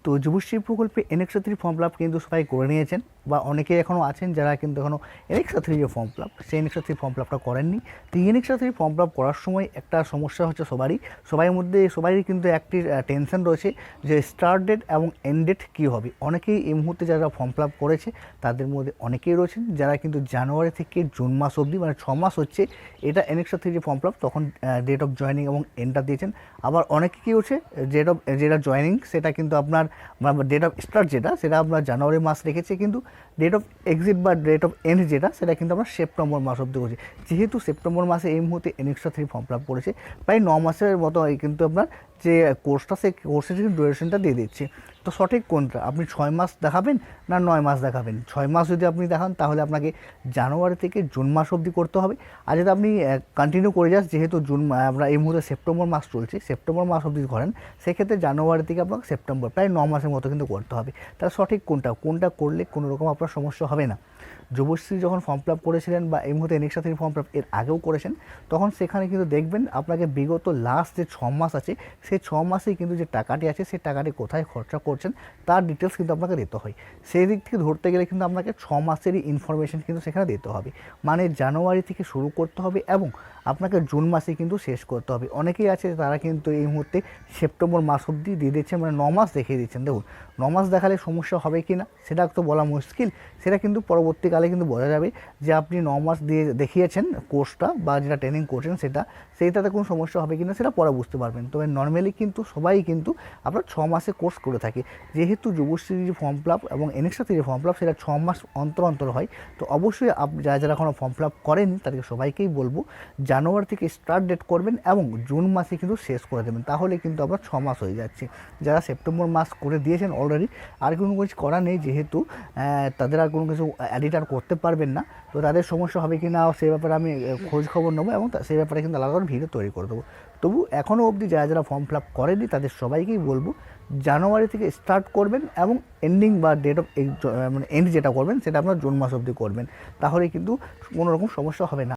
তো যুবশ্রী প্রকল্পে এনএক্স-3 form fill up কিন্তু সবাই করে নিয়েছেন বা অনেকে এখনও আছেন যারা কিন্তু এখনও এনএক্স-3 যে ফর্ম ফিল আপ সেই এনএক্স-3 ফর্ম ফিল আপটা করেননি। তো এই এনএক্স-3 ফর্ম ফিল আপ করার সময় একটা সমস্যা হচ্ছে সবারই কিন্তু একটি টেনশন রয়েছে যে স্টার্ট ডেট এবং এন্ড ডেট কী হবে। অনেকেই এই মুহূর্তে যারা ফর্ম ফিল আপ করেছে তাদের মধ্যে অনেকেই রয়েছেন যারা কিন্তু জানুয়ারি থেকে জুন মাস অবধি মানে 6 মাস হচ্ছে এটা এনএক্স-3 যে ফর্ম ফিল আপ তখন ডেট অফ জয়েনিং এবং এন্ডটা দিয়েছেন। আবার অনেকে কী হচ্ছে যেটা জয়েনিং সেটা কিন্তু আপনার ডেট অফ স্টার্ট সেটা আপনার জানুয়ারি মাস রেখেছে, কিন্তু ডেট অফ এক্সিট বা ডেট অফ এন্ড সেটা কিন্তু আমরা সেপ্টেম্বর মাস অবধি করছি। যেহেতু সেপ্টেম্বর মাসে এই মুহূর্তে এনএক্স-3 ফর্ম ফিল আপ করেছে প্রায় 9 মাসের মতো কিন্তু আপনার যে কোর্সটা সেই কোর্সের কিন্তু ডিউরেশনটা দিয়ে দিচ্ছে। তো সঠিক কোনটা, আপনি 6 মাস দেখাবেন না 9 মাস দেখাবেন? 6 মাস যদি আপনি দেখান তাহলে আপনাকে জানুয়ারি থেকে জুন মাস অবধি করতে হবে। আর যদি আপনি কন্টিনিউ করে যান, যেহেতু আমরা এই মুহূর্তে সেপ্টেম্বর মাস চলছে, সেপ্টেম্বর মাস অবধি করেন, সেক্ষেত্রে জানুয়ারি থেকে আপনাকে সেপ্টেম্বর প্রায় 9 মাসের মতো কিন্তু করতে হবে। তাহলে সঠিক কোনটা করলে কোনো রকম আপনার সমস্যা হবে না। যুবশ্রী যখন ফর্ম ফিল আপ করেছিলেন বা এই মুহূর্তে এনএক্স-3 ফর্ম ফিল আপ এর আগেও করেছেন, তখন সেখানে কিন্তু দেখবেন আপনাকে বিগত লাস্ট যে 6 মাস আছে সেই 6 মাসেই কিন্তু যে টাকাটি আছে সেই টাকাটি কোথায় খরচা করছেন তার ডিটেলস কিন্তু আপনাকে দিতে হয়। সেই দিক থেকে ধরতে গেলে কিন্তু আপনাকে 6 মাসেরই ইনফরমেশন কিন্তু সেখানে দিতে হবে। মানে জানুয়ারি থেকে শুরু করতে হবে এবং আপনাকে জুন মাসে কিন্তু শেষ করতে হবে। অনেকেই আছে তারা কিন্তু এই মুহূর্তে সেপ্টেম্বর মাস অবধি দিয়ে দিচ্ছেন, মানে 9 মাস দেখিয়ে দিচ্ছেন। দেখুন 9 মাস দেখালে সমস্যা হবে কি না সেটা তো বলা মুশকিল, সেটা কিন্তু পরবর্তীকালে কিন্তু বোঝা যাবে যে আপনি 9 মাস দিয়ে দেখিয়েছেন কোর্সটা বা যেটা ট্রেনিং করছেন সেইটাতে কোনো সমস্যা হবে কি না সেটা পরে বুঝতে পারবেন। তবে নর্মালি কিন্তু সবাই কিন্তু আপনার 6 মাসে কোর্স করে থাকে। যেহেতু যুবশ্রী যে ফর্ম ফিল আপ এবং এনএক্স-3 যে ফর্ম ফিল আপ সেটা 6 মাস অন্তর হয়। তো অবশ্যই যারা এখনও ফর্ম ফিল আপ করেনি তাদেরকে সবাইকেই বলবো জানুয়ারি থেকে স্টার্ট ডেট করবেন এবং জুন মাসে কিন্তু শেষ করে দেবেন, তাহলে কিন্তু আপনার 6 মাস হয়ে যাচ্ছে। যারা সেপ্টেম্বর মাস করে দিয়েছেন অলরেডি আর কোনো কিছু করা নেই, যেহেতু তাদের আর কোনো কিছু এডিট আর করতে পারবেন না, তো তাদের সমস্যা হবে কি না সেই ব্যাপারে আমি খোঁজ খবর নেবো এবং সেই ব্যাপারে কিন্তু আলাদা করে ভিডিও তৈরি করে দেবো। তবু এখনও অবধি যারা ফর্ম ফিল আপ করেনি তাদের সবাইকেই বলবো জানুয়ারি থেকে স্টার্ট করবেন এবং এন্ডিং বা ডেট অফ মানে এন্ড যেটা করবেন সেটা আপনার জুন মাস অবধি করবেন, তাহলে কিন্তু কোনো রকম সমস্যা হবে না।